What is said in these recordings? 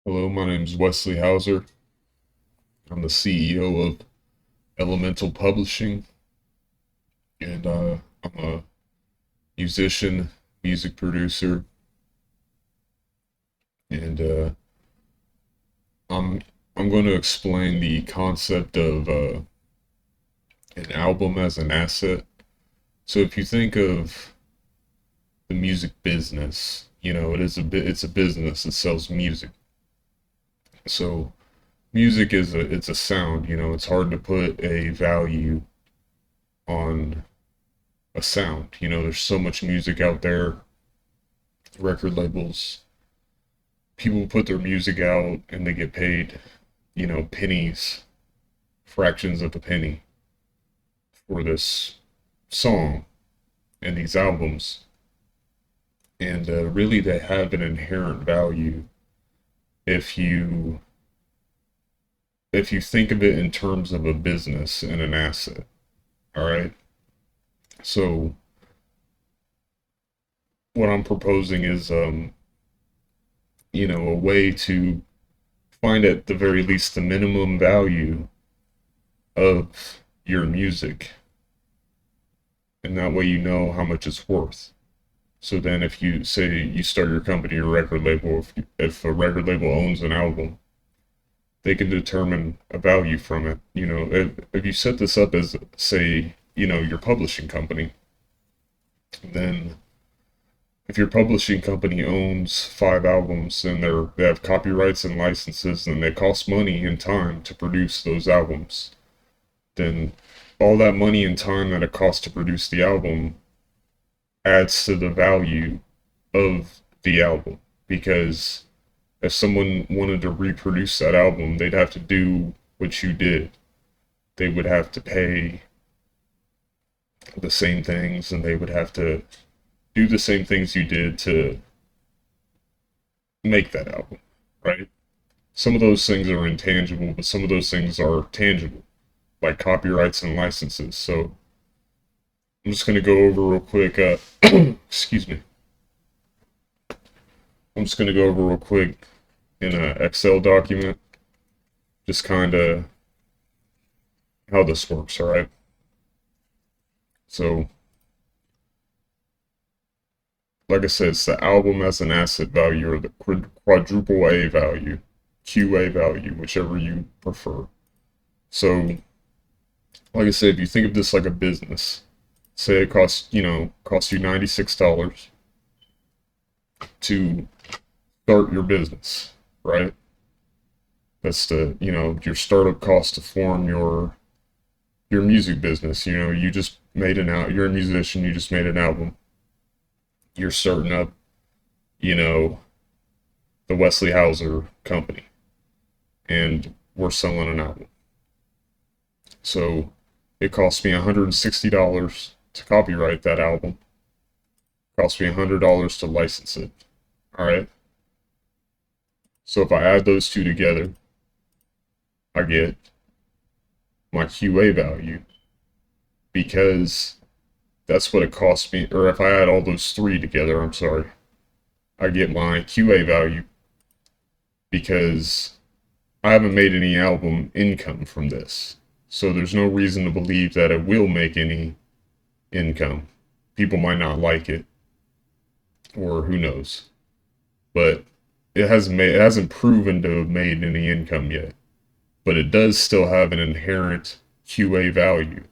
Hello, my name is Wesley Hauser. I'm the CEO of Elemental Publishing, and I'm a musician, music producer, and I'm I'm going to explain the concept of an album as an asset. So if you think of the music business, it's a business that sells music. So music it's a sound. It's hard to put a value on a sound. There's so much music out there, record labels, people put their music out and they get paid, pennies, fractions of a penny for this song and these albums. And really, they have an inherent value if you if you think of it in terms of a business and an asset. All right. So what I'm proposing is, a way to find at the very least the minimum value of your music, and that way you know how much it's worth. So then if you say you start your company or record label, if a record label owns an album, they can determine a value from it. If you set this up as, say, your publishing company, then if your publishing company owns 5 albums and they have copyrights and licenses and they cost money and time to produce those albums, then all that money and time that it costs to produce the album adds to the value of the album. Because if someone wanted to reproduce that album, they'd have to do what you did. They would have to pay the same things, and they would have to do the same things you did to make that album, right? Some of those things are intangible, but some of those things are tangible, like copyrights and licenses. So I'm just going to go over real quick. Excuse me. I'm just going to go over real quick in an Excel document, just kind of how this works, all right? So, like I said, it's the album as an asset value or the quadruple A value, QA value, whichever you prefer. So, like I said, if you think of this like a business, say it costs you $96 to start your business, right? That's your startup cost to form your music business. You just made you're a musician, you just made an album. You're starting up, you know, the Wesley Hauser company, and we're selling an album. So it cost me $160 to copyright that album. It cost me $100 to license it. All right. So if I add those two together, I get my QA value, because that's what it costs me. Or if I add all those three together, I'm sorry, I get my QA value because I haven't made any album income from this. So there's no reason to believe that it will make any income. People might not like it, or who knows. But it hasn't proven to have made any income yet. But it does still have an inherent QA value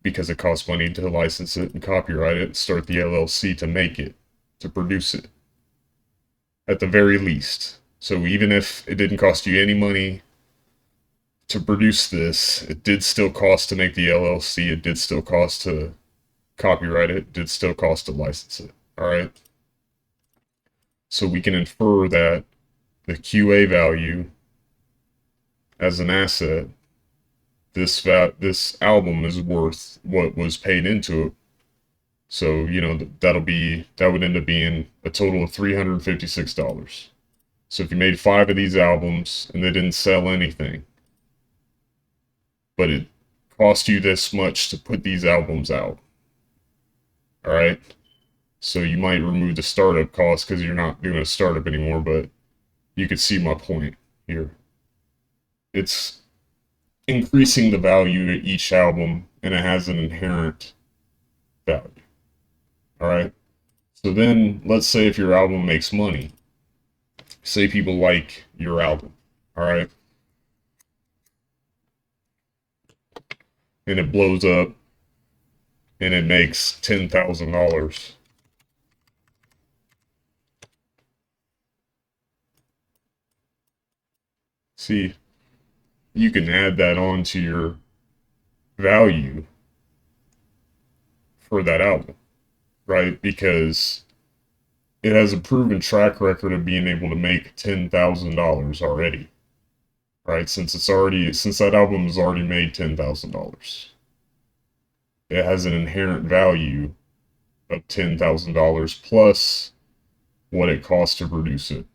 because it costs money to license it and copyright it and start the LLC to make it, to produce it, at the very least. So even if it didn't cost you any money to produce this, it did still cost to make the LLC, it did still cost to copyright it, it did still cost to license it. All right. So we can infer that the QA value as an asset, this album is worth what was paid into it. So that would end up being a total of $356. So if you made 5 of these albums and they didn't sell anything, but it cost you this much to put these albums out, all right. So you might remove the startup cost because you're not doing a startup anymore, but you could see my point here. It's increasing the value of each album, and it has an inherent value. All right. So then let's say if your album makes money, say people like your album, all right, and it blows up and it makes $10,000. See, you can add that on to your value for that album, right? Because it has a proven track record of being able to make $10,000 already, right? Since that album has already made $10,000, it has an inherent value of $10,000 plus what it costs to produce it.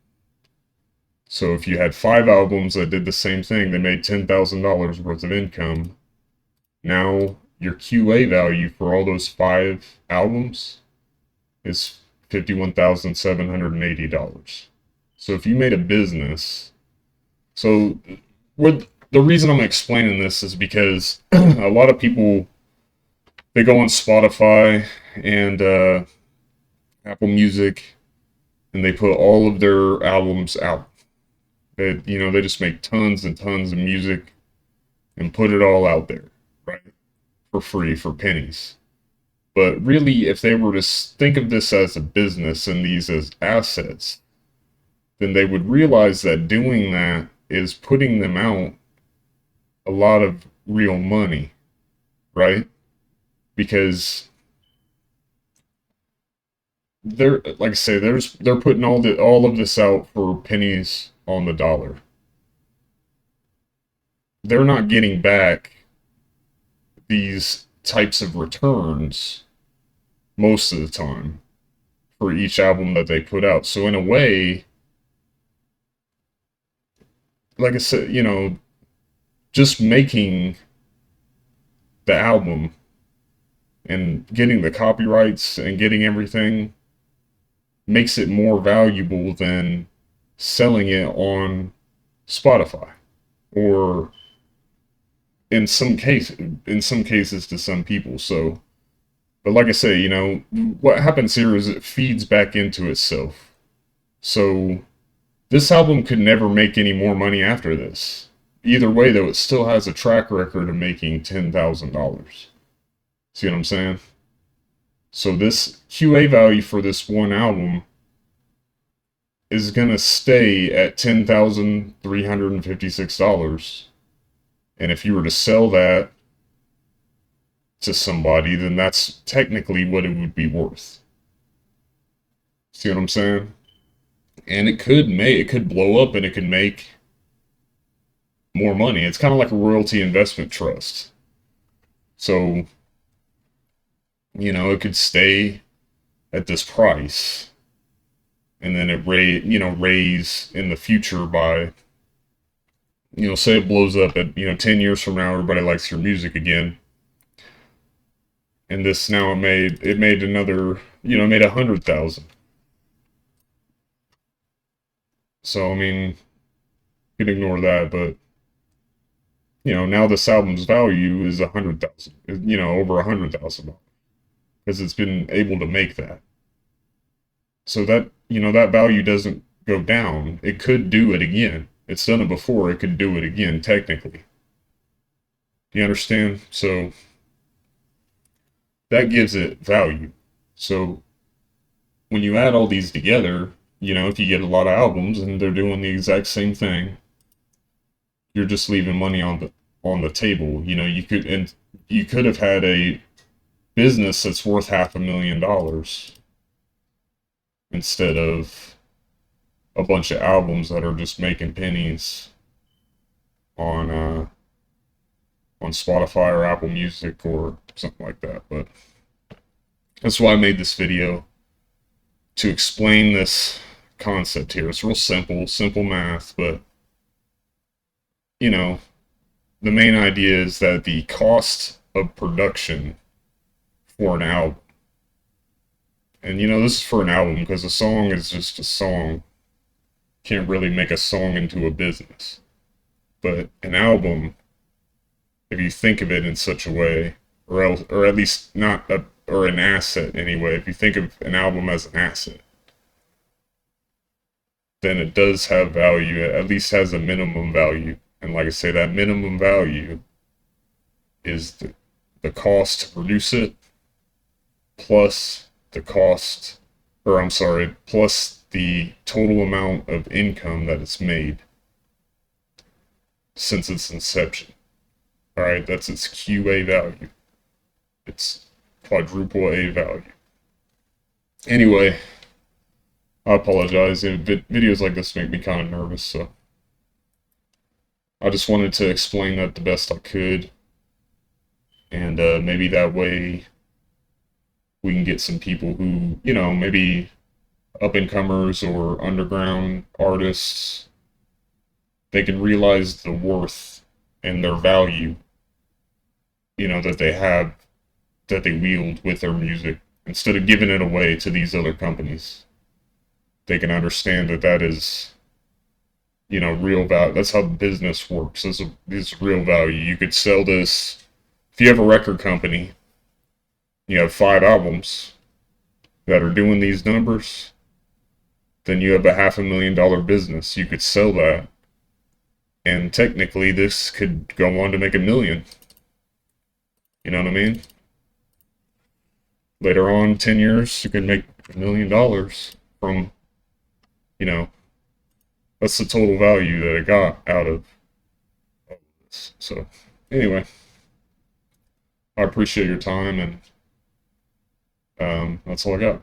So if you had 5 albums that did the same thing, they made $10,000 worth of income. Now your QA value for all those 5 albums is $51,780. So if you made a business, so the reason I'm explaining this is because a lot of people, they go on Spotify and Apple Music, and they put all of their albums out. They just make tons and tons of music and put it all out there, right, for free, for pennies. But really, if they were to think of this as a business and these as assets, then they would realize that doing that is putting them out a lot of real money, right? Because they're, like I say, they're putting all of this out for pennies on the dollar. They're not getting back these types of returns most of the time for each album that they put out. So in a way, like I said, just making the album and getting the copyrights and getting everything makes it more valuable than selling it on Spotify, or in some cases to some people. So, but like I say, what happens here is it feeds back into itself. So this album could never make any more money after this. Either way, though, it still has a track record of making $10,000. See what I'm saying? So this QA value for this one album is going to stay at $10,356. And if you were to sell that to somebody, then that's technically what it would be worth. See what I'm saying? And it could blow up and it could make more money. It's kind of like a royalty investment trust. So, it could stay at this price, and then it raise in the future by, say it blows up at, 10 years from now, everybody likes your music again. And this now it made another, it made 100,000. So, I mean, you can ignore that, but, now this album's value is 100,000, over 100,000, because it's been able to make that. So that, that value doesn't go down. It could do it again. It's done it before. It could do it again, technically. Do you understand? So that gives it value. So when you add all these together, if you get a lot of albums and they're doing the exact same thing, you're just leaving money on the table. You could have had a business that's worth $500,000 instead of a bunch of albums that are just making pennies on Spotify or Apple Music or something like that. But that's why I made this video, to explain this concept here. It's real simple math, but the main idea is that the cost of production for an album, and this is for an album because a song is just a song, can't really make a song into a business. But an album, if you think of it in such a way, or else, or at least not a, or an asset anyway, if you think of an album as an asset, then it does have value. It at least has a minimum value. And like I say, that minimum value is the cost to produce it plus the cost, or I'm sorry, plus the total amount of income that it's made since its inception. All right, that's its QA value. It's quadruple A value. Anyway, I apologize. Videos like this make me kind of nervous, so I just wanted to explain that the best I could, and maybe that way we can get some people who, maybe up and comers or underground artists, they can realize the worth and their value, that they have, that they wield with their music, instead of giving it away to these other companies. They can understand that that is, real value. That's how business works. This is real value. You could sell this, if you have a record company, you have 5 albums that are doing these numbers, then you have a $500,000 business. You could sell that, and technically this could go on to make $1 million. You know what I mean? Later on, 10 years, you could make $1 million from, you know, that's the total value that it got out of this. So, anyway, I appreciate your time, and that's all I got.